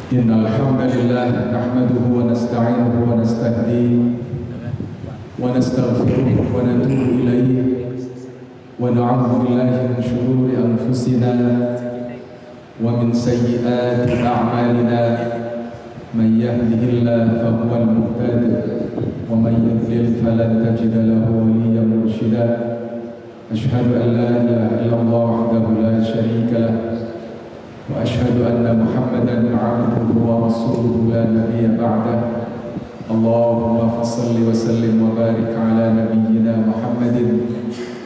Innal hamdalillah nahmaduhu wa nasta'inuhu wa nastahdihi wa nastaghfiruh wa natubu ilayhi wa na'udzu billahi min shururi anfusina wa min sayyiati a'malina man yahdihillahu fahuwal muhtadi wa man yudlil falan tajida lahu waliyyan murshida. Ashhadu an la ilaha illallah wahdahu la syarika lah wa ashhadu anna Muhammadan 'abduhu wa rasuluhu la nabiyya ba'dah. Allahumma fassalli wa sallim wa barik ala nabiyyina Muhammadin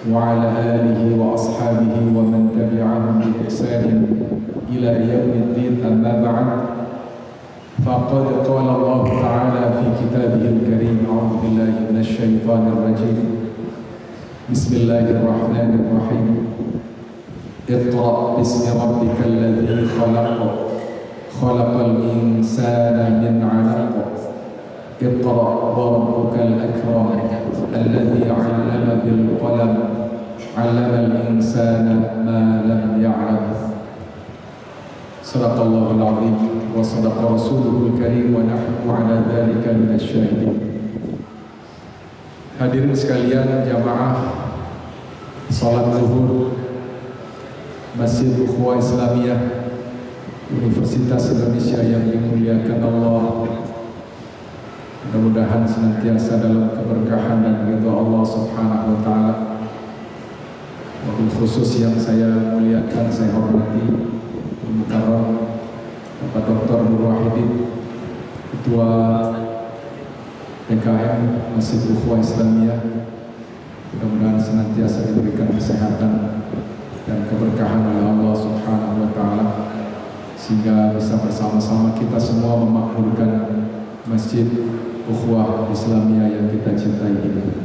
wa ala alihi wa ashabihi wa man tabi'ahum bi ihsanin ila yaumiddin. Amma ba'd. Faqad qala Allah ta'ala fi kitabihil karim, a'udzu billahi minasy syaithanir rajim. Bismillahirrahmanirrahim. Iqra' bismi rabbikal ladzi khalaq, khalaqal insana min 'alaq. Iqra' wa rabbukal akram, alladzi 'allama bil qalam, 'allamal insana ma lam ya'lam. Shadaqallahul 'azim wa shadaqa rasuluhul karim wa nahnu 'ala dzalika minasy syahidin. Hadirin sekalian, jamaah salat zuhur Masjid Ukhuwah Islamiyah Universitas Indonesia yang dimuliakan Allah, mudah-mudahan senantiasa dalam keberkahan dan ridha Allah Subhanahu wa taala. Wabil khusus yang saya muliakan, saya hormati Mukarram Bapak Dr. Nur Wahidin, Ketua PKM Masjid Ukhuwah Islamiyah. Mudah-mudahan senantiasa diberikan kesehatan dan keberkahan oleh Allah Subhanahu wa taala, sehingga bisa bersama-sama kita semua memakmurkan Masjid Ukhuwah Islamiyah yang kita cintai ini.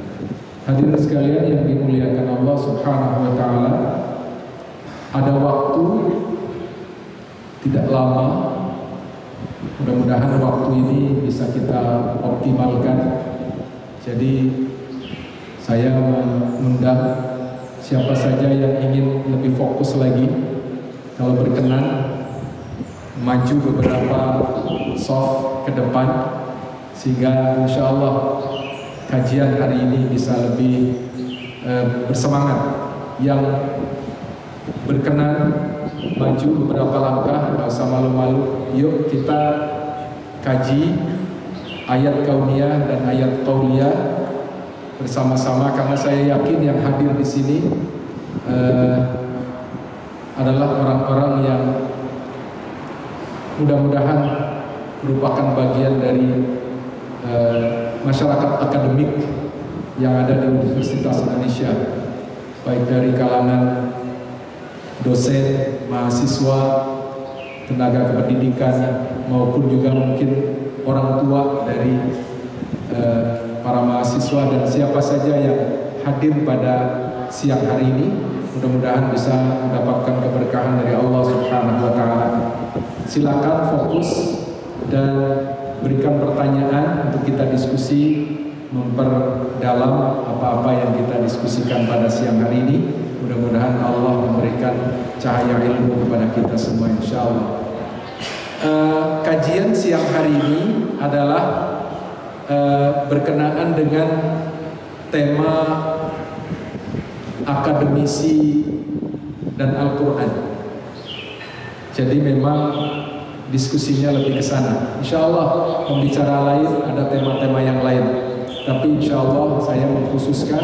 Hadirin sekalian yang dimuliakan Allah Subhanahu wa taala, ada waktu tidak lama, mudah-mudahan waktu ini bisa kita optimalkan. Jadi saya mengundang siapa saja yang ingin lebih fokus lagi, kalau berkenan maju beberapa soft ke depan, sehingga insya Allah kajian hari ini bisa lebih bersemangat. Yang berkenan maju beberapa langkah, nggak usah malu-malu. Yuk kita kaji ayat kauniyah dan ayat qauliyah bersama-sama, karena saya yakin yang hadir di sini adalah orang-orang yang mudah-mudahan merupakan bagian dari masyarakat akademik yang ada di Universitas Indonesia, baik dari kalangan dosen, mahasiswa, tenaga kependidikan, maupun juga mungkin orang tua dari para mahasiswa dan siapa saja yang hadir pada siang hari ini. Mudah-mudahan bisa mendapatkan keberkahan dari Allah Subhanahu wa taala. Silakan fokus dan berikan pertanyaan untuk kita diskusi, memperdalam apa-apa yang kita diskusikan pada siang hari ini. Mudah-mudahan Allah memberikan cahaya ilmu kepada kita semua, insyaallah. Kajian siang hari ini adalah berkenaan dengan tema akademisi dan Al-Quran. Jadi memang diskusinya lebih ke sana. Insya Allah pembicara lain ada tema-tema yang lain, tapi insya Allah saya mengkhususkan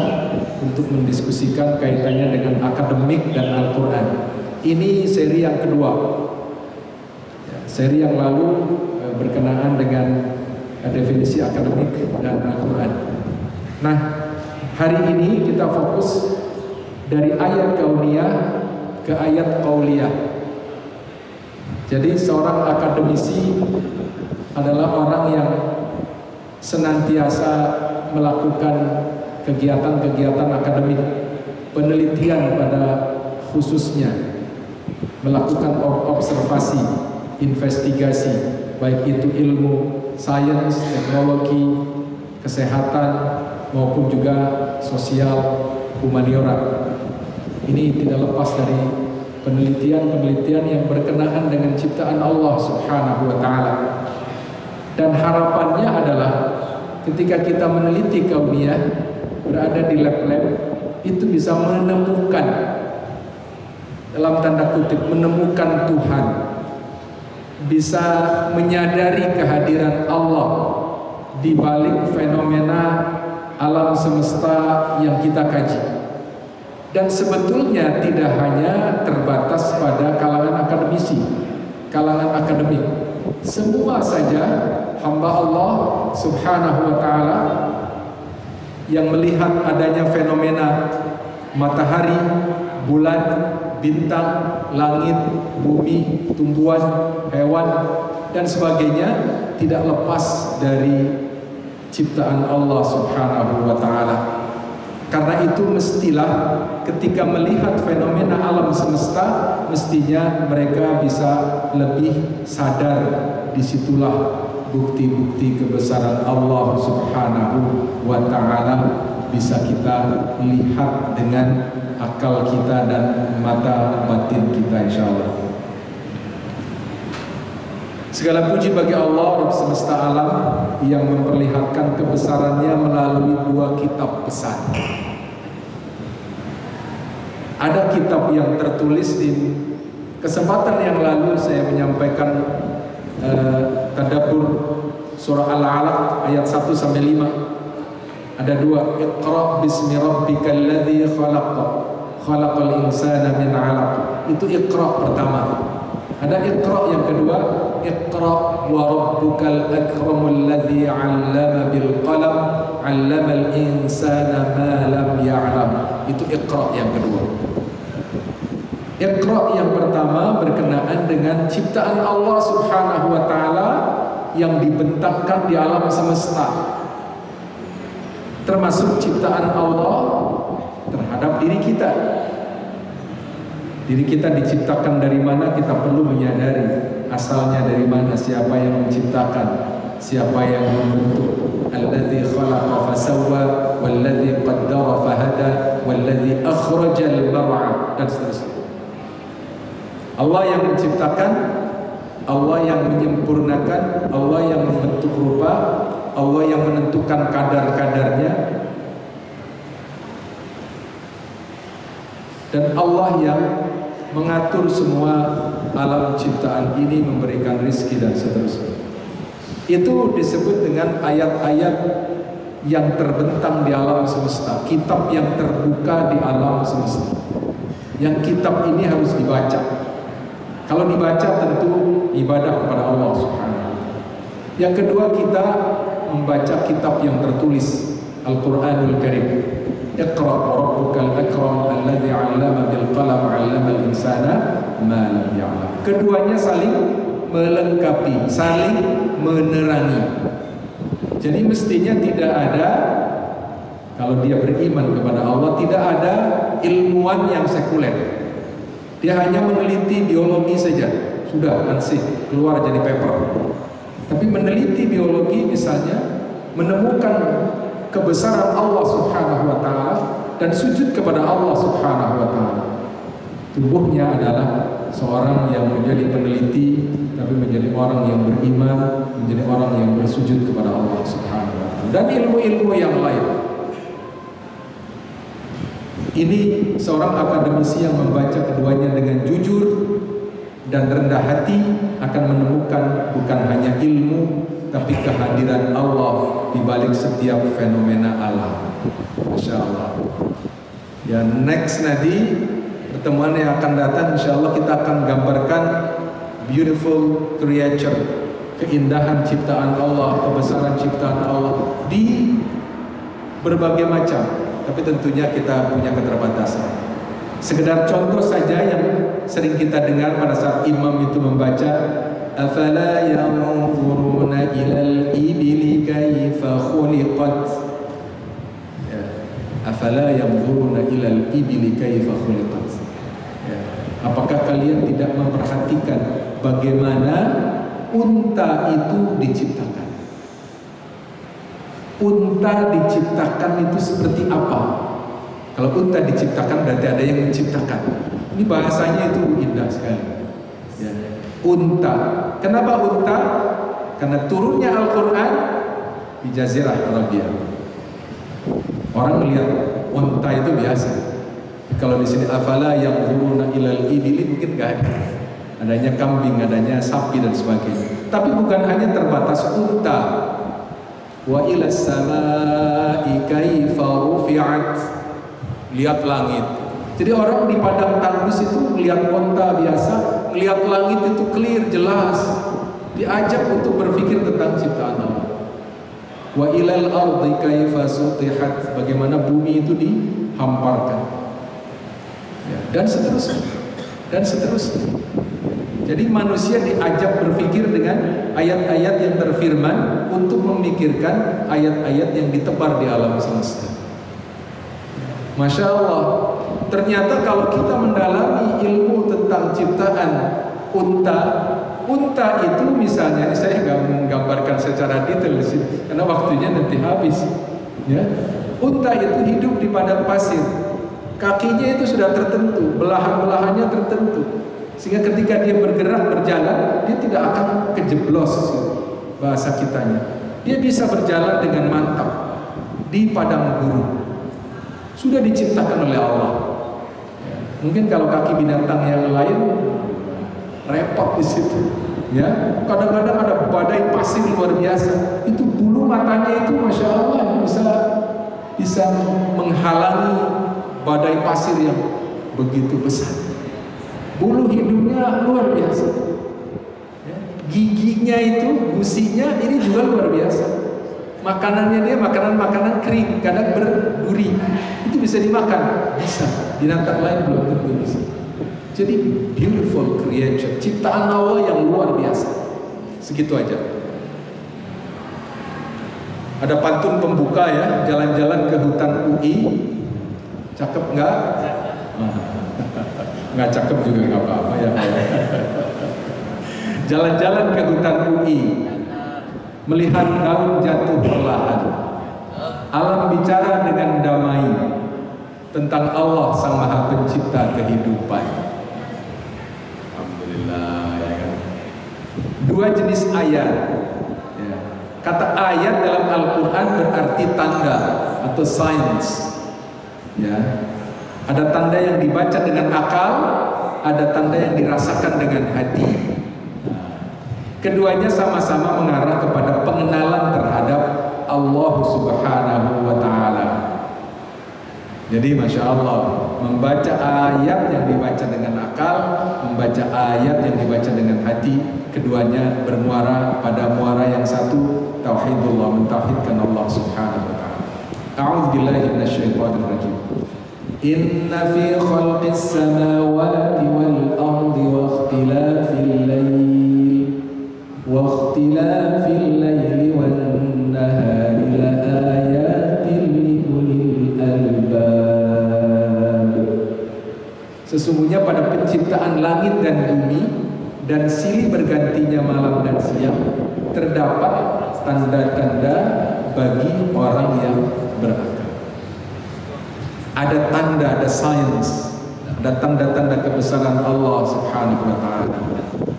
untuk mendiskusikan kaitannya dengan akademik dan Al-Quran. Ini seri yang kedua. Seri yang lalu berkenaan dengan definisi akademik dan Al-Quran. Nah, hari ini kita fokus dari ayat kauniyah ke ayat qauliyah. Jadi seorang akademisi adalah orang yang senantiasa melakukan kegiatan-kegiatan akademik, penelitian pada khususnya, melakukan observasi, investigasi, baik itu ilmu sains, teknologi, kesehatan, maupun juga sosial, humaniora. Ini tidak lepas dari penelitian-penelitian yang berkenaan dengan ciptaan Allah Subhanahu wa taala. Dan harapannya adalah ketika kita meneliti kauniyah, berada di lab-lab, itu bisa menemukan, dalam tanda kutip, menemukan Tuhan, bisa menyadari kehadiran Allah di balik fenomena alam semesta yang kita kaji. Dan sebetulnya tidak hanya terbatas pada kalangan akademisi, kalangan akademik. Semua saja hamba Allah Subhanahu wa ta'ala yang melihat adanya fenomena matahari, bulan, bintang, langit, bumi, tumbuhan, hewan, dan sebagainya tidak lepas dari ciptaan Allah Subhanahu wa ta'ala. Karena itu mestilah ketika melihat fenomena alam semesta, mestinya mereka bisa lebih sadar. Disitulah bukti-bukti kebesaran Allah Subhanahu wa ta'ala bisa kita lihat dengan akal kita dan mata batin kita, insyaallah. Segala puji bagi Allah Rabb semesta alam yang memperlihatkan kebesarannya melalui dua kitab besar. Ada kitab yang tertulis di kesempatan yang lalu saya menyampaikan tadabbur surah Al-Alaq ayat 1 sampai 5. Ada dua, Iqra bismi rabbikal ladzi khalaq, khalaqal insana min 'alaq. Itu Iqra pertama. Ada Iqra yang kedua, Iqra wa rabbukal akramul ladzi 'allama bil qalam 'allamal insana ma lam ya'lam. Itu Iqra yang kedua. Iqra yang pertama berkenaan dengan ciptaan Allah Subhanahu wa ta'ala yang dibentangkan di alam semesta, termasuk ciptaan Allah terhadap diri kita. Diri kita diciptakan dari mana, kita perlu menyadari asalnya dari mana, siapa yang menciptakan, siapa yang membentuk. Alladzi khalaqa fasawwa, walladzi qaddara fahada, walladzi akhrajal mar'a, dan seterusnya. Allah yang menciptakan, Allah yang menyempurnakan, Allah yang membentuk rupa, Allah yang menentukan kadar-kadarnya, dan Allah yang mengatur semua alam ciptaan ini, memberikan rizki dan seterusnya. Itu disebut dengan ayat-ayat yang terbentang di alam semesta, kitab yang terbuka di alam semesta. Yang kitab ini harus dibaca. Kalau dibaca tentu ibadah kepada Allah Subhanahu wa ta'ala. Yang kedua, kita membaca kitab yang tertulis, Al-Quranul Karim. Iqra wa rabbukal akram alladzi 'allama bil qalam 'allamal insana ma lam ya'lam. Keduanya saling melengkapi, saling menerangi. Jadi mestinya tidak ada, kalau dia beriman kepada Allah, tidak ada ilmuwan yang sekuler. Dia hanya meneliti biologi saja, sudah ansih keluar jadi paper. Tapi meneliti biologi misalnya, menemukan kebesaran Allah Subhanahu wa ta'ala dan sujud kepada Allah Subhanahu wa ta'ala. Tubuhnya adalah seorang yang menjadi peneliti, tapi menjadi orang yang beriman, menjadi orang yang bersujud kepada Allah Subhanahu wa ta'ala. Dan ilmu-ilmu yang lain. Ini seorang akademisi yang membaca keduanya dengan jujur dan rendah hati akan menemukan bukan hanya ilmu, tapi kehadiran Allah di balik setiap fenomena alam. Masya Allah. Ya, next nanti pertemuan yang akan datang, insya Allah kita akan gambarkan beautiful creature, keindahan ciptaan Allah, kebesaran ciptaan Allah di berbagai macam. Tapi tentunya kita punya keterbatasan. Sekedar contoh saja yang sering kita dengar pada saat imam itu membaca, afala yanzuruna ilal ibili kaifa khuliqat. Ya. Afala yanzuruna ilal ibili kaifa khuliqat. Ya. Apakah kalian tidak memperhatikan bagaimana unta itu diciptakan? Unta diciptakan itu seperti apa? Kalau unta diciptakan berarti ada yang menciptakan. Ini bahasanya itu indah sekali. Ya. Unta. Kenapa unta? karena turunnya Al-Quran di Jazirah Arabia. Orang melihat unta itu biasa. Kalau di sini afala yang yanzuruna ilal ibili mungkin nggak ada. Adanya kambing, adanya sapi dan sebagainya. Tapi bukan hanya terbatas unta. Wa ilas samaa'i kaifa rufi'at. Lihat langit. Jadi orang di padang tandus itu melihat unta biasa, melihat langit itu clear, jelas. Diajak untuk berpikir tentang ciptaan Allah. Wa ilal ardi kaifa sutihat, bagaimana bumi itu dihamparkan. Ya, dan seterusnya. Dan seterusnya. Jadi manusia diajak berpikir dengan ayat-ayat yang terfirman untuk memikirkan ayat-ayat yang ditebar di alam semesta. Masya Allah, ternyata kalau kita mendalami ilmu tentang ciptaan unta itu misalnya, ini saya nggak menggambarkan secara detail di sini karena waktunya nanti habis. Ya, unta itu hidup di padang pasir, kakinya itu sudah tertentu, belahan-belahannya tertentu, sehingga ketika dia bergerak berjalan, dia tidak akan kejeblos, bahasa kitanya. Dia bisa berjalan dengan mantap di padang gurun. Sudah diciptakan oleh Allah. Ya, mungkin kalau kaki binatang yang lain repot di situ. Ya, kadang-kadang ada badai pasir luar biasa. Itu bulu matanya itu, masya Allah, bisa menghalangi badai pasir yang begitu besar. Bulu hidungnya luar biasa. Ya, giginya itu, gusinya ini juga luar biasa. Makanannya dia makanan kering, kadang berduri. Itu bisa dimakan, bisa. Binatang lain belum tentu bisa. Jadi beautiful creature, ciptaan Allah yang luar biasa. Segitu aja. Ada pantun pembuka ya, jalan-jalan ke hutan UI. Cakep nggak? Nggak cakep juga nggak apa-apa ya. Jalan-jalan ke hutan UI, melihat daun jatuh perlahan. Alam bicara dengan damai tentang Allah Sang Maha Pencipta kehidupan. Alhamdulillah, ya kan? Dua jenis ayat. Ya. Kata ayat dalam Al-Quran berarti tanda atau signs. Ya. Ada tanda yang dibaca dengan akal, ada tanda yang dirasakan dengan hati. Keduanya sama-sama mengarah kepada pengenalan terhadap Allah Subhanahu wa Ta'ala. Jadi Masya Allah, membaca ayat yang dibaca dengan akal, membaca ayat yang dibaca dengan hati, keduanya bermuara pada muara yang satu, tauhidullah, mentauhidkan Allah Subhanahu wa Ta'ala. A'udzubillahi minasyaitonir rajim. Inna fi khalqis samawati wal ardi wa ikhtilafil lail wa ikhtilafil laili wan nahari la ayatin li ulil albab. Sesungguhnya pada penciptaan langit dan bumi dan silih bergantinya malam dan siang terdapat tanda-tanda bagi orang yang berakal. Ada tanda, ada signs, ada tanda-tanda kebesaran Allah Subhanahu wa Ta'ala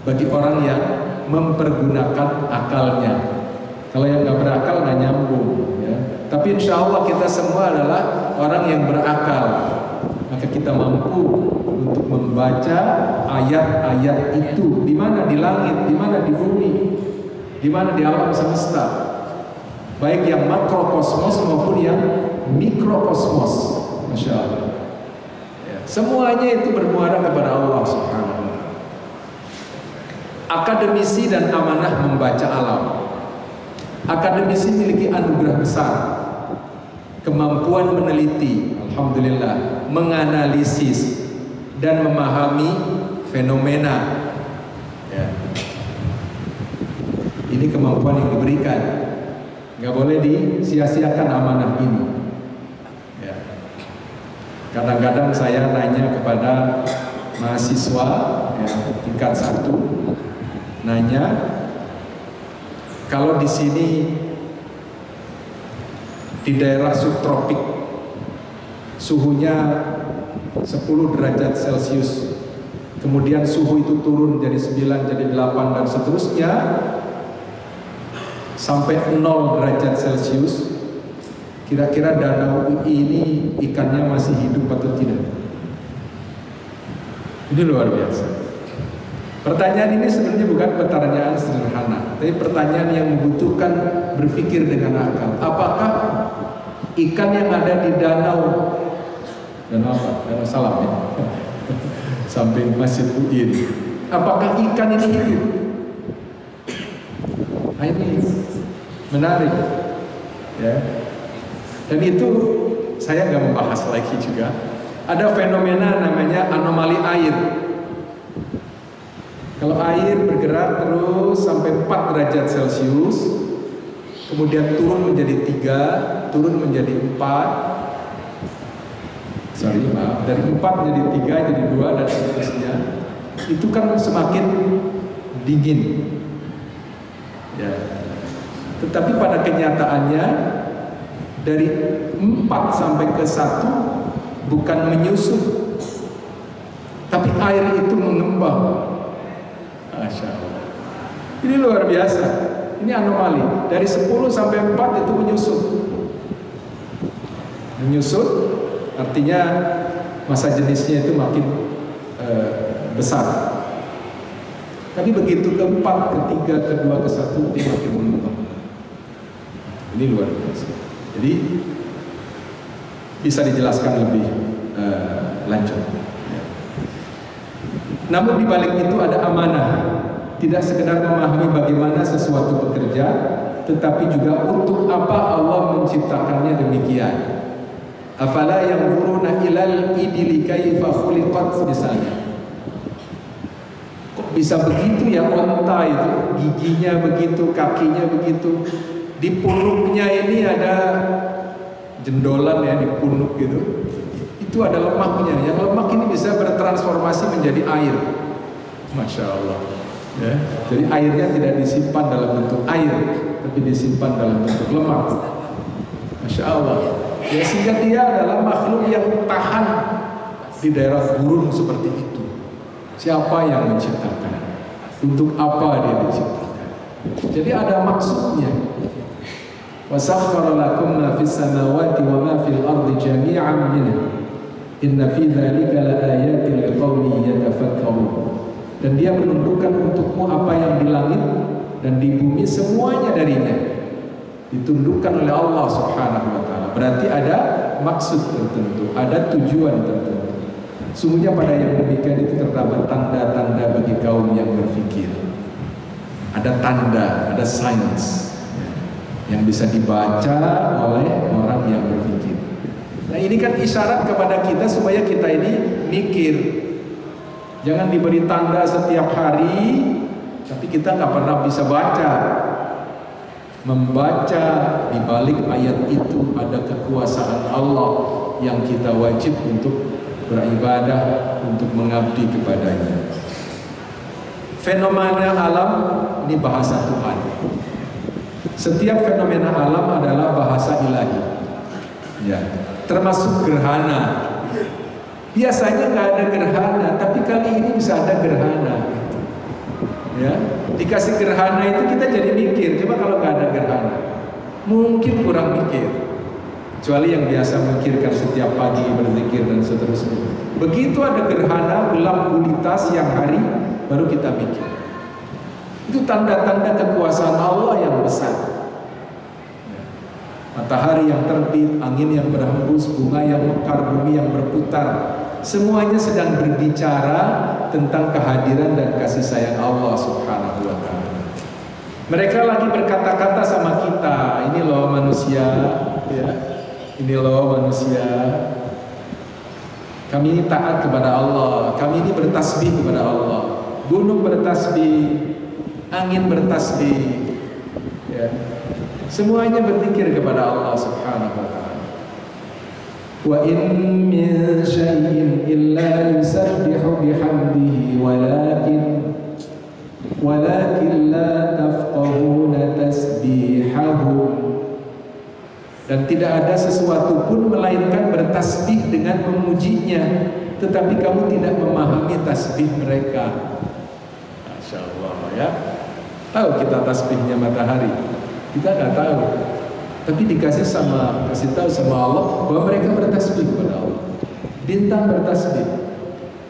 bagi orang yang mempergunakan akalnya. Kalau yang nggak berakal nggak nyambung, ya. Tapi insya Allah kita semua adalah orang yang berakal, maka kita mampu untuk membaca ayat-ayat itu. Di mana? Di langit, di mana? Di bumi, di mana? Di alam semesta, baik yang makrokosmos maupun yang mikrokosmos. Masya Allah, ya, semuanya itu bermuara kepada Allah Subhanahu wa Ta'ala. Akademisi dan amanah membaca alam. Akademisi memiliki anugerah besar, kemampuan meneliti, alhamdulillah, menganalisis dan memahami fenomena. Ya. Ini kemampuan yang diberikan, nggak boleh disia-siakan amanah ini. Kadang-kadang saya nanya kepada mahasiswa ya, tingkat 1, nanya, kalau di sini di daerah subtropik suhunya 10 derajat Celcius, kemudian suhu itu turun jadi 9, jadi 8 dan seterusnya, sampai 0 derajat Celcius, kira-kira danau UI ini ikannya masih hidup atau tidak? Ini luar biasa. Pertanyaan ini sebenarnya bukan pertanyaan sederhana, tapi pertanyaan yang membutuhkan berpikir dengan akal. Apakah ikan yang ada di danau apa? Danau Salam ya? Samping Masjid UI ini, apakah ikan ini hidup? Nah, ini menarik ya. Dan itu saya nggak membahas lagi juga. Ada fenomena namanya anomali air. Kalau air bergerak terus sampai 4 derajat Celcius, kemudian turun menjadi 3, turun menjadi 4, dari 4 jadi 3, jadi 2 dan seterusnya. Itu kan semakin dingin. Ya. Tetapi pada kenyataannya dari 4 sampai ke 1 bukan menyusut, tapi air itu mengembang. Masya Allah. Ini luar biasa. Ini anomali. Dari 10 sampai 4 itu menyusut. Menyusut artinya massa jenisnya itu makin besar. Tapi begitu ke-4, ke-3, ke-2, ke-1 dia makin mengembang. Ini luar biasa. Jadi bisa dijelaskan lebih lanjut. Namun di balik itu ada amanah. Tidak sekedar memahami bagaimana sesuatu bekerja, tetapi juga untuk apa Allah menciptakannya demikian. Afala yanzuruna ilal ibili kaifa khuliqat misalnya. Kok bisa begitu ya onta itu, giginya begitu, kakinya begitu. Di punuknya ini ada jendolan ya, di punuk gitu. Itu ada lemaknya. Yang lemak ini bisa bertransformasi menjadi air. Masya Allah. Ya, jadi airnya tidak disimpan dalam bentuk air, tapi disimpan dalam bentuk lemak. Masya Allah. Ya, sehingga dia adalah makhluk yang tahan di daerah gurun seperti itu. Siapa yang menciptakan? Untuk apa dia diciptakan? Jadi ada maksudnya. وَسَخَّرَ لَكُمْ مَا فِي السَّمَاوَاتِ وَمَا فِي الْأَرْضِ جَمِيعًا مِنْهُ إِنَّ فِي ذَلِكَ لَآيَاتٍ لِقَوْمٍ يَتَفَكَّرُونَ. Dan dia menundukkan untukmu apa yang di langit dan di bumi, semuanya darinya ditundukkan oleh Allah Subhanahu wa ta'ala. Berarti ada maksud tertentu, ada tujuan tertentu. Sungguhnya pada yang demikian itu terdapat tanda-tanda bagi kaum yang berpikir. Ada tanda, ada sains yang bisa dibaca oleh orang yang berpikir. Nah, ini kan isyarat kepada kita supaya kita ini mikir. Jangan diberi tanda setiap hari, tapi kita nggak pernah bisa baca. Membaca di balik ayat itu ada kekuasaan Allah yang kita wajib untuk beribadah, untuk mengabdi kepadanya. Fenomena alam ini bahasa Tuhan. Setiap fenomena alam adalah bahasa ilahi, ya, termasuk gerhana. Biasanya nggak ada gerhana, tapi kali ini bisa ada gerhana. Ya, dikasih gerhana itu kita jadi mikir. Coba kalau nggak ada gerhana, mungkin kurang mikir. Kecuali yang biasa memikirkan setiap pagi berzikir dan seterusnya. Begitu ada gerhana, gelap gulita siang hari, baru kita mikir. Itu tanda-tanda kekuasaan Allah yang besar. Matahari yang terbit, angin yang berhembus, bunga yang mekar, bumi yang berputar, semuanya sedang berbicara tentang kehadiran dan kasih sayang Allah Subhanahu wa ta'ala. Mereka lagi berkata-kata sama kita, ini loh manusia, ya, ini loh manusia. Kami ini taat kepada Allah, kami ini bertasbih kepada Allah. Gunung bertasbih, angin bertasbih, ya. Semuanya berzikir kepada Allah Subhanahu wa ta'ala. Wa in min syai'in illa yusabbihu bihamdihi walakin la tafqahuna tasbihahum. Dan tidak ada sesuatu pun melainkan bertasbih dengan memujinya, tetapi kamu tidak memahami tasbih mereka. Masya Allah, ya. Tahu kita tasbihnya matahari, Kita nggak tahu. Tapi kasih tahu sama Allah bahwa mereka bertasbih kepada Allah. Bintang bertasbih,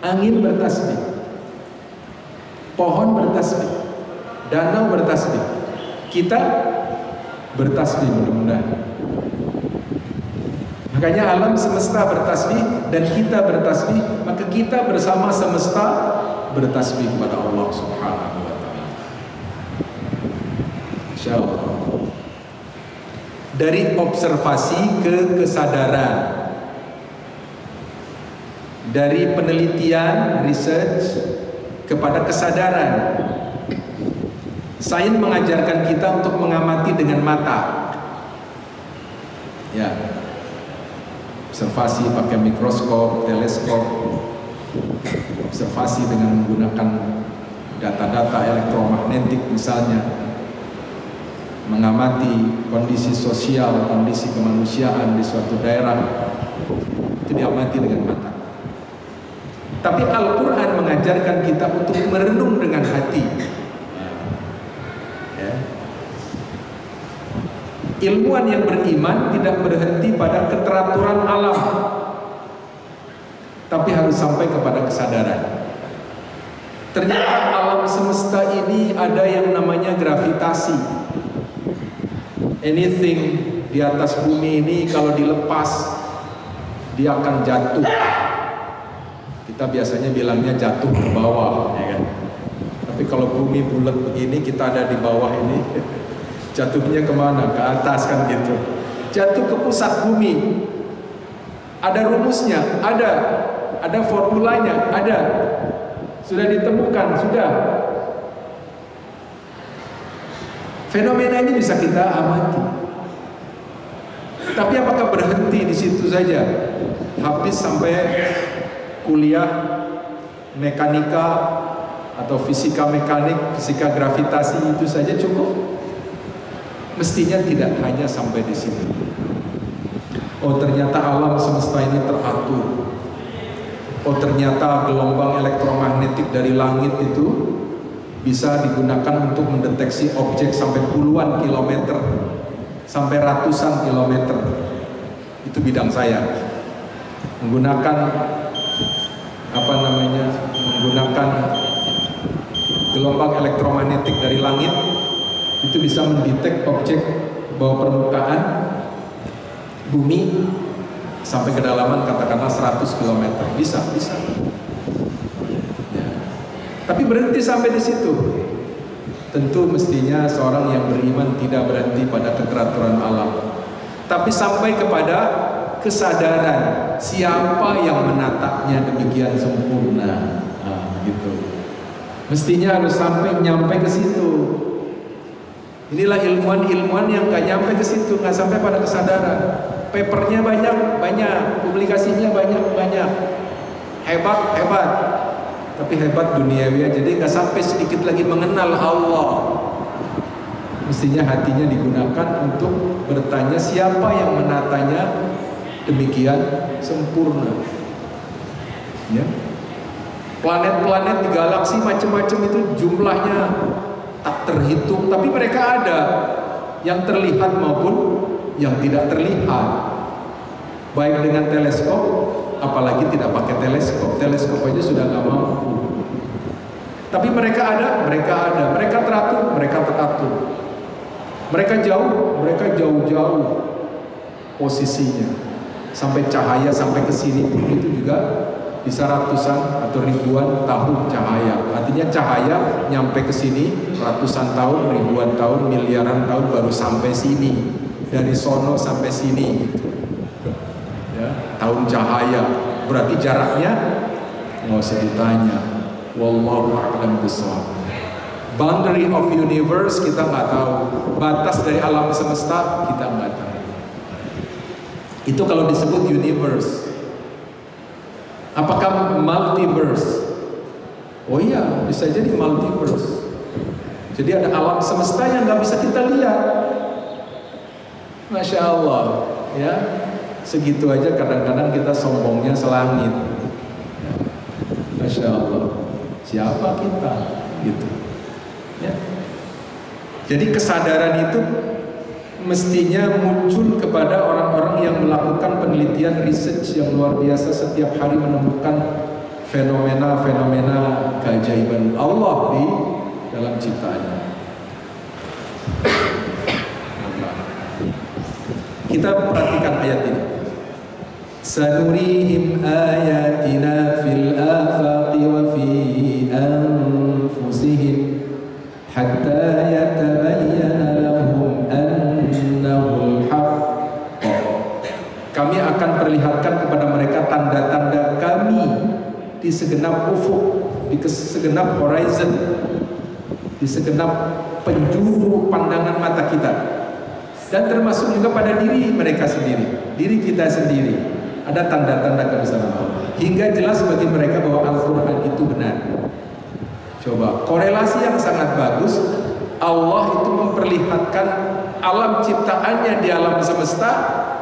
angin bertasbih, pohon bertasbih, danau bertasbih. Kita bertasbih mudah-mudahan. Makanya alam semesta bertasbih dan kita bertasbih, maka kita bersama semesta bertasbih kepada Allah Subhanahu wa taala. Insyaallah. Dari observasi ke kesadaran, dari penelitian, research kepada kesadaran. Sains mengajarkan kita untuk mengamati dengan mata. Ya. Observasi pakai mikroskop, teleskop, observasi dengan menggunakan data-data elektromagnetik misalnya, mengamati kondisi sosial, kondisi kemanusiaan di suatu daerah, itu diamati dengan mata. Tapi Al-Quran mengajarkan kita untuk merenung dengan hati. Ya. Ilmuwan yang beriman tidak berhenti pada keteraturan alam, tapi harus sampai kepada kesadaran. Ternyata alam semesta ini ada yang namanya gravitasi. Anything di atas bumi ini kalau dilepas dia akan jatuh. Kita biasanya bilangnya jatuh ke bawah, ya kan? Tapi kalau bumi bulat begini, kita ada di bawah ini, jatuhnya kemana? Ke atas kan gitu. Jatuh ke pusat bumi. Ada rumusnya, ada formulanya, ada. Sudah ditemukan, sudah. Fenomena ini bisa kita amati. Tapi apakah berhenti di situ saja? Habis sampai kuliah mekanika atau fisika mekanik, fisika gravitasi itu saja cukup? Mestinya tidak hanya sampai di situ. Oh, ternyata alam semesta ini teratur. Oh, ternyata gelombang elektromagnetik dari langit itu bisa digunakan untuk mendeteksi objek sampai puluhan kilometer, sampai ratusan kilometer. Itu bidang saya. Menggunakan menggunakan gelombang elektromagnetik dari langit itu bisa mendetek objek bawah permukaan bumi sampai kedalaman katakanlah 100 km. Bisa. Ya. Tapi berhenti sampai di situ. Tentu mestinya seorang yang beriman tidak berhenti pada keteraturan alam, tapi sampai kepada kesadaran siapa yang menatapnya demikian sempurna. Gitu. Mestinya harus nyampe ke situ. Inilah ilmuwan yang nggak nyampe ke situ, nggak sampai pada kesadaran. Papernya banyak, publikasinya banyak, hebat. Tapi hebat duniawi, jadi nggak sampai sedikit lagi mengenal Allah. Mestinya hatinya digunakan untuk bertanya siapa yang menatanya demikian sempurna. Ya. Planet-planet di galaksi macam-macam itu jumlahnya tak terhitung, tapi mereka ada yang terlihat maupun yang tidak terlihat. Baik dengan teleskop, apalagi tidak pakai teleskop. Teleskop aja sudah nggak mampu. Tapi mereka ada, mereka teratur. Mereka jauh posisinya. Sampai cahaya sampai ke sini pun itu juga bisa ratusan atau ribuan tahun cahaya. Artinya cahaya nyampe ke sini ratusan tahun, ribuan tahun, miliaran tahun baru sampai sini. Dari sono sampai sini. Ya, tahun cahaya. Berarti jaraknya nggak usah ditanya. Wallahu a'lam bishawab. Boundary of universe kita nggak tahu. Batas dari alam semesta kita nggak tahu. Itu kalau disebut universe. Apakah multiverse? Oh iya, bisa jadi multiverse. Jadi ada alam semesta yang nggak bisa kita lihat. Masya Allah, ya. Segitu aja kadang-kadang kita sombongnya selangit. Masya Allah. Siapa kita? Gitu. Ya. Jadi kesadaran itu mestinya muncul kepada orang-orang yang melakukan penelitian research yang luar biasa, setiap hari menemukan fenomena-fenomena keajaiban Allah di dalam ciptaannya. Kita perhatikan ayat ini. Sanurihim ayatina fil afaqi wa fi anfusihim hatta yatabayyana lahum annahul haqq. Kami akan perlihatkan kepada mereka tanda-tanda kami di segenap ufuk, di segenap horizon, di segenap penjuru pandangan mata kita, dan termasuk juga pada diri mereka sendiri, diri kita sendiri. Ada tanda-tanda kebesaran Allah hingga jelas bagi mereka bahwa Al-Quran itu benar. Coba, korelasi yang sangat bagus. Allah itu memperlihatkan alam ciptaannya di alam semesta,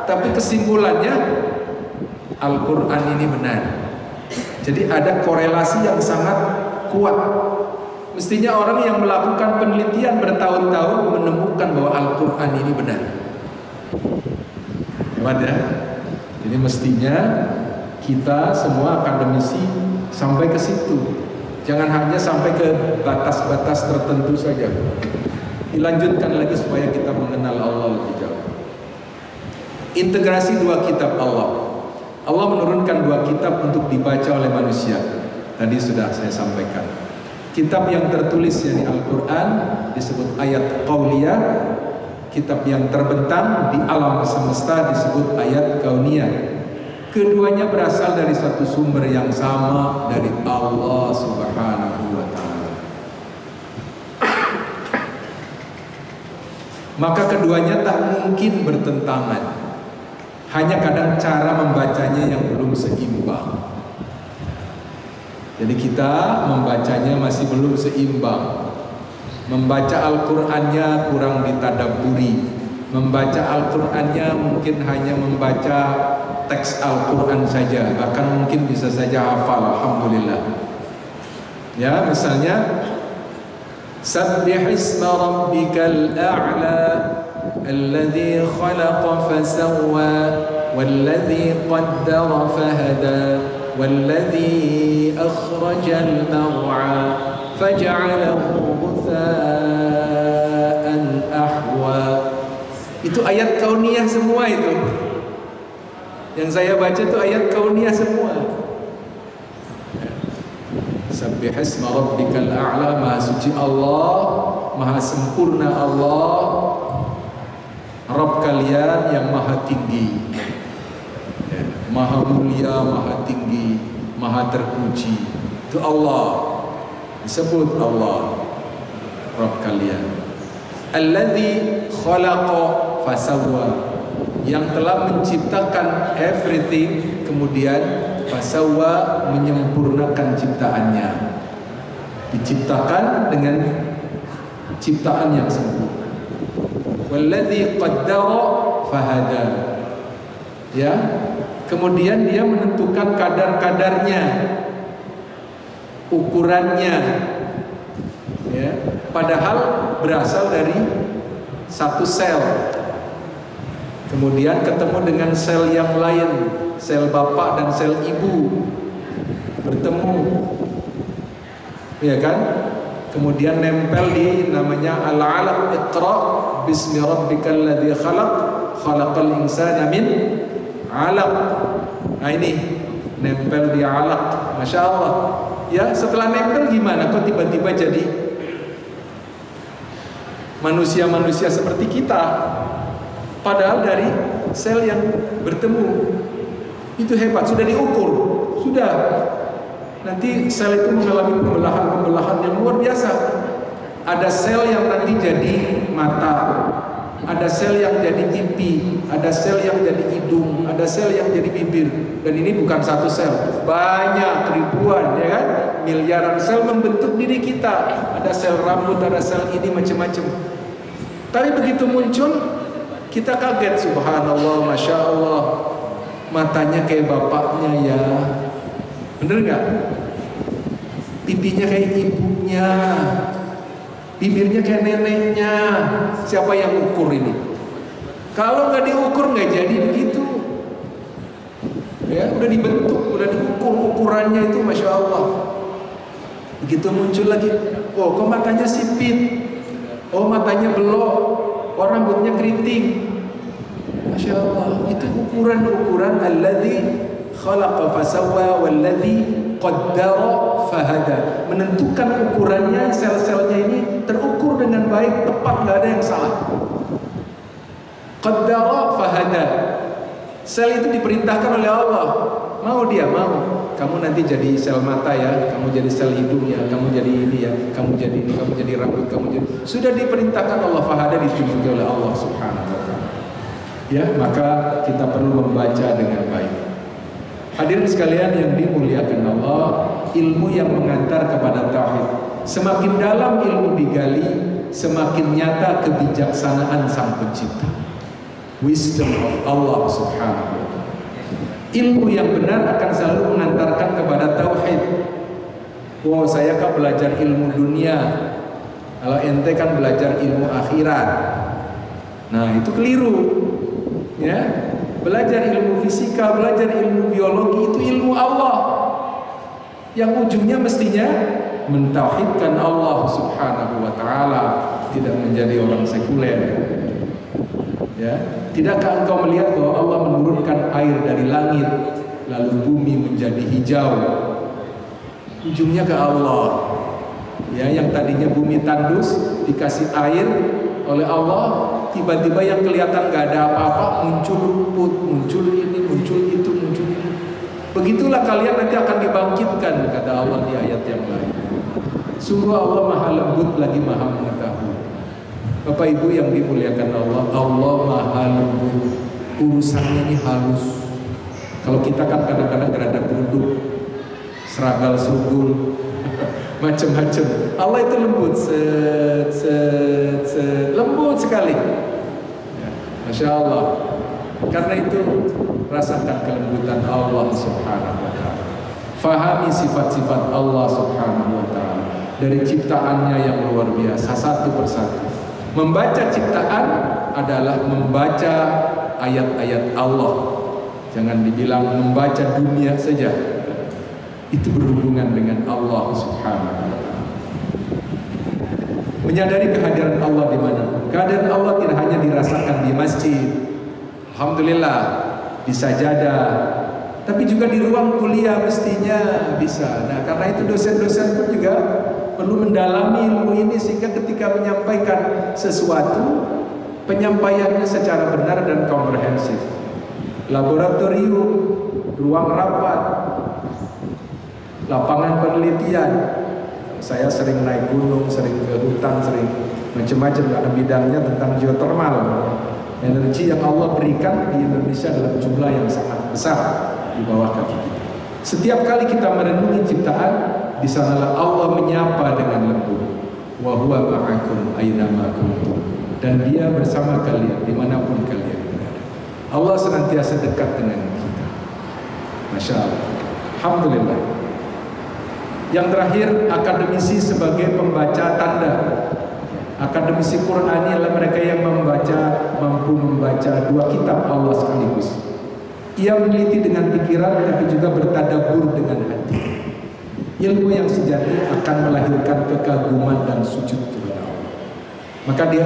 tapi kesimpulannya Al-Quran ini benar. Jadi ada korelasi yang sangat kuat. Mestinya orang yang melakukan penelitian bertahun-tahun menemukan bahwa Al-Quran ini benar. Hebat ya? Jadi mestinya kita semua akademisi sampai ke situ. Jangan hanya sampai ke batas-batas tertentu saja. Dilanjutkan lagi supaya kita mengenal Allah lebih jauh. Integrasi dua kitab Allah. Allah menurunkan dua kitab untuk dibaca oleh manusia. Tadi sudah saya sampaikan. Kitab yang tertulis yakni Al-Quran disebut ayat qauliyah. Kitab yang terbentang di alam semesta disebut ayat kauniyah. Keduanya berasal dari satu sumber yang sama, dari Allah Subhanahu wa ta'ala. Maka keduanya tak mungkin bertentangan. Hanya kadang cara membacanya yang belum seimbang. Jadi kita membacanya masih belum seimbang. Membaca Al-Qur'annya kurang ditadabburi. Membaca Al-Qur'annya mungkin hanya membaca teks Al-Quran saja, bahkan mungkin bisa saja hafal, alhamdulillah. Ya, misalnya Sabbih isma rabbikal a'la alladhi khalaqa fasawwa walladhi qaddara fahada walladhi akhrajal mar'a faj'alahu ghutha'an ahwa. Itu ayat kauniyah semua itu. Yang saya baca itu ayat kauniyah semua. Sabbih isma rabbikal a'la, maha suci Allah, maha sempurna Allah, Rabb kalian yang maha tinggi, maha mulia, maha tinggi, maha terpuji. Itu Allah, disebut Allah, Rabb kalian. Alladzi khalaqa fasawwa, yang telah menciptakan everything, kemudian fasawwa, menyempurnakan ciptaannya. Diciptakan dengan ciptaan yang sempurna. Walladzi qaddara fahada, ya, kemudian dia menentukan kadar-kadarnya, ukurannya, ya, padahal berasal dari satu sel, kemudian ketemu dengan sel yang lain, sel bapak dan sel ibu bertemu, ya kan? Kemudian nempel di namanya al-alaq. Iqra bismi rabbikal ladzi khalaq, khalaqal insana min 'alaq. Nah ini nempel di alaq, masya Allah. Ya, setelah nempel gimana? Kok tiba-tiba jadi manusia-manusia seperti kita? Padahal dari sel yang bertemu. Itu hebat, sudah diukur, sudah. Nanti sel itu mengalami pembelahan-pembelahan yang luar biasa. Ada sel yang nanti jadi mata, ada sel yang jadi pipi, ada sel yang jadi hidung, ada sel yang jadi bibir. Dan ini bukan satu sel, banyak, ribuan, ya kan? Miliaran sel membentuk diri kita. Ada sel rambut, ada sel ini, macam-macam. Tapi begitu muncul, kita kaget, subhanallah, masya Allah, matanya kayak bapaknya ya, bener nggak? Pipinya kayak ibunya, bibirnya kayak neneknya. Siapa yang ukur ini? Kalau nggak diukur nggak jadi begitu. Ya, udah dibentuk, udah diukur ukurannya itu, masya Allah. Begitu muncul lagi, oh kok matanya sipit, oh matanya belok, oh rambutnya keriting. Masya Allah, itu ukuran-ukuran alladzi khalaqa fasawwa walladzi qaddara fahada. Menentukan ukurannya, sel-selnya ini terukur dengan baik, tepat, nggak ada yang salah. Qaddara fahada. Sel itu diperintahkan oleh Allah. Mau dia, mau. Kamu nanti jadi sel mata ya, kamu jadi sel hidung ya, kamu jadi ini ya, kamu jadi ini, kamu jadi rambut, kamu jadi. Sudah diperintahkan Allah, fahada ditunjuki oleh Allah Subhanahu wa taala. Ya, maka kita perlu membaca dengan baik. Hadirin sekalian yang dimuliakan Allah, ilmu yang mengantar kepada tauhid. Semakin dalam ilmu digali, semakin nyata kebijaksanaan Sang Pencipta. Wisdom of Allah Subhanahu wa ta'ala. Ilmu yang benar akan selalu mengantarkan kepada tauhid. Oh, saya kan belajar ilmu dunia, kalau ente kan belajar ilmu akhirat. Nah, itu keliru. Ya, belajar ilmu fisika, belajar ilmu biologi itu ilmu Allah. Yang ujungnya mestinya mentauhidkan Allah Subhanahu wa ta'ala, tidak menjadi orang sekuler. Ya, tidakkah engkau melihat bahwa Allah menurunkan air dari langit, lalu bumi menjadi hijau? Ujungnya ke Allah. Ya, yang tadinya bumi tandus dikasih air oleh Allah, tiba-tiba yang kelihatan gak ada apa-apa, muncul rumput, muncul ini, muncul itu, muncul ini. Begitulah kalian nanti akan dibangkitkan, kata Allah di ayat yang lain. Sungguh Allah maha lembut lagi maha mengetahui. Bapak Ibu yang dimuliakan Allah, Allah maha lembut, urusannya ini halus. Kalau kita kan kadang-kadang gerada geruduk, seragal serugul, macam-macam. Allah itu lembut, lembut sekali. Ya, Masya Allah. Karena itu rasakan kelembutan Allah Subhanahu wa ta'ala. Fahami sifat-sifat Allah Subhanahu wa ta'ala dari ciptaannya yang luar biasa, satu persatu. Membaca ciptaan adalah membaca ayat-ayat Allah. Jangan dibilang membaca dunia saja. Itu berhubungan dengan Allah Subhanahu wa ta'ala. Menyadari kehadiran Allah di mana. Kehadiran Allah tidak hanya dirasakan di masjid, alhamdulillah, di sajadah, tapi juga di ruang kuliah mestinya bisa. Nah, karena itu dosen-dosen pun juga perlu mendalami ilmu ini sehingga ketika menyampaikan sesuatu, penyampaiannya secara benar dan komprehensif. Laboratorium, ruang rapat, lapangan penelitian. Saya sering naik gunung, sering ke hutan, sering macam-macam karena bidangnya tentang geotermal. Energi yang Allah berikan di Indonesia dalam jumlah yang sangat besar di bawah kaki kita. Setiap kali kita merenungi ciptaan, di sanalah Allah menyapa dengan lembut. Wa huwa ma'akum aina ma kuntum. Dan Dia bersama kalian dimanapun kalian berada. Allah senantiasa dekat dengan kita. Masya Allah. Alhamdulillah. Yang terakhir, akademisi sebagai pembaca tanda. Akademisi Qur'ani adalah mereka yang mampu membaca dua kitab Allah sekaligus. Ia meneliti dengan pikiran tapi juga bertadabbur dengan hati. Ilmu yang sejati akan melahirkan kekaguman dan sujud kepada Allah. Maka dia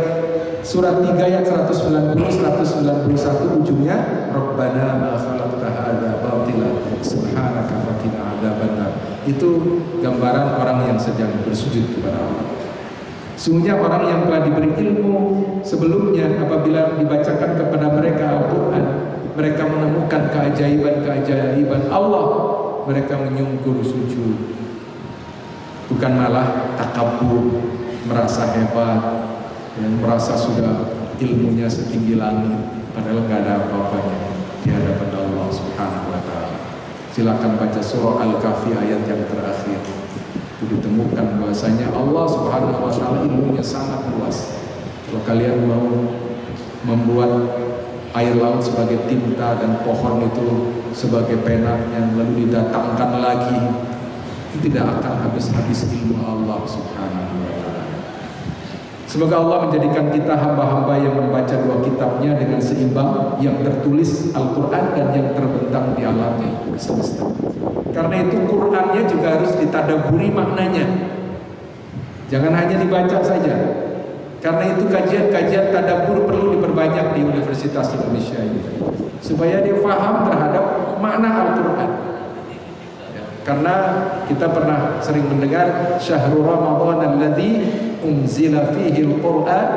surat 3 ayat 190 191 ujungnya Rabbana ma khalaqta hadza batila subhanaka faqina adzabannar. Itu gambaran orang yang sedang bersujud kepada Allah. Sungguhnya orang yang telah diberi ilmu sebelumnya, apabila dibacakan kepada mereka Al-Quran, mereka menemukan keajaiban-keajaiban Allah, mereka menyungkur sujud, bukan malah takabur, merasa hebat, yang merasa sudah ilmunya setinggi langit, padahal nggak ada apa-apanya di hadapan Allah Subhanahu wa ta'ala. Silakan baca surah Al-Kahfi ayat yang terakhir. Itu ditemukan bahwasanya Allah Subhanahu wa ta'ala ilmunya sangat luas. Kalau kalian mau membuat air laut sebagai tinta dan pohon itu sebagai pena yang lalu didatangkan lagi, itu tidak akan habis-habis ilmu Allah Subhanahu wa ta'ala. Semoga Allah menjadikan kita hamba-hamba yang membaca dua kitabnya dengan seimbang, yang tertulis Al-Quran dan yang terbentang di alam semesta. Karena itu Qurannya juga harus ditadaburi maknanya, jangan hanya dibaca saja. Karena itu kajian-kajian tadabbur perlu diperbanyak di Universitas Indonesia ini, supaya dia paham terhadap makna Al-Quran. Karena kita pernah sering mendengar Syahrul Ramadan alladzi unzila fihi al-Qur'an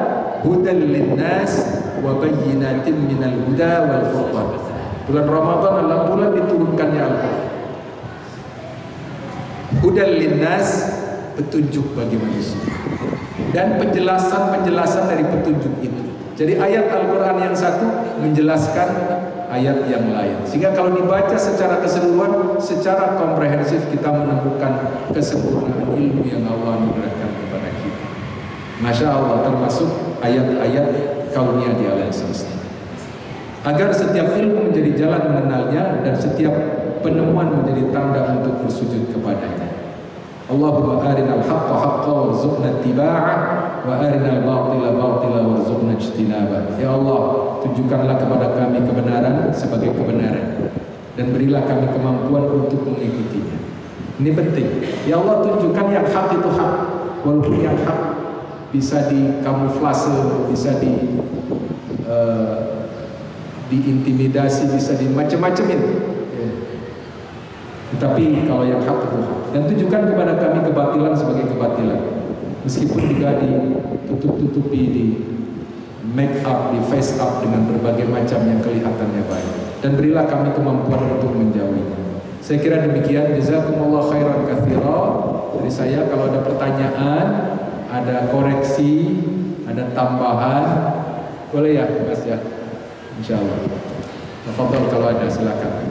hudan linnas wa bayyinatin minal huda wal furqan. Bulan Ramadan adalah bulan diturunkannya Al-Quran. Hudan linnas, petunjuk bagi manusia, dan penjelasan-penjelasan dari petunjuk itu. Jadi ayat Al-Quran yang satu menjelaskan ayat yang lain, sehingga kalau dibaca secara keseluruhan, secara komprehensif, kita menemukan kesempurnaan ilmu yang Allah anugerahkan kepada kita. Masya Allah, termasuk ayat-ayat karunia di alam semesta. Agar setiap ilmu menjadi jalan mengenalnya, dan setiap penemuan menjadi tanda untuk bersujud kepadanya. Allahumma arinal haqqa haqqa warzuqna ittiba'ah wa arinal batila batila warzuqna ijtinabah. Ya Allah, tunjukkanlah kepada kami kebenaran sebagai kebenaran, dan berilah kami kemampuan untuk mengikutinya. Ini penting. Ya Allah, tunjukkan yang hak itu hak, walaupun yang hak bisa dikamuflase, bisa diintimidasi, bisa dimacem-macemin. Tetapi kalau yang hak itu hak. Dan tunjukkan kepada kami kebatilan sebagai kebatilan, meskipun juga ditutup-tutupi, di make up, di face up dengan berbagai macam yang kelihatannya baik. Dan berilah kami kemampuan untuk menjauhinya. Saya kira demikian. Jazakumullah khairan katsira. Dari saya, kalau ada pertanyaan, ada koreksi, ada tambahan, boleh ya Mas ya, insyaallah. Tafadhol kalau ada, silakan.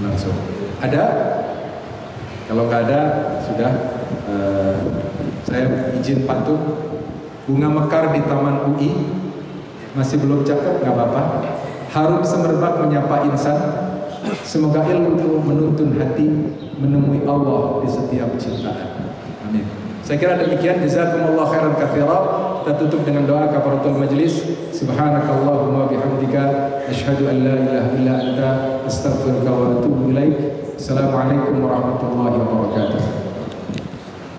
Langsung. Ada? Kalau nggak ada, sudah. Saya izin pantun. Bunga mekar di Taman UI, masih belum cakep, nggak apa-apa. Harum semerbak menyapa insan. Semoga ilmu itu menuntun hati, menemui Allah di setiap ciptaan. Amin. Saya kira demikian. Jazakumullah khairan katsira. Kita tutup dengan doa kafaratul majlis. Subhanakallahumma bihamdika asyhadu an la ilaha illa anta astaghfiruka wa atubu ilaik. Assalamualaikum warahmatullahi wabarakatuh.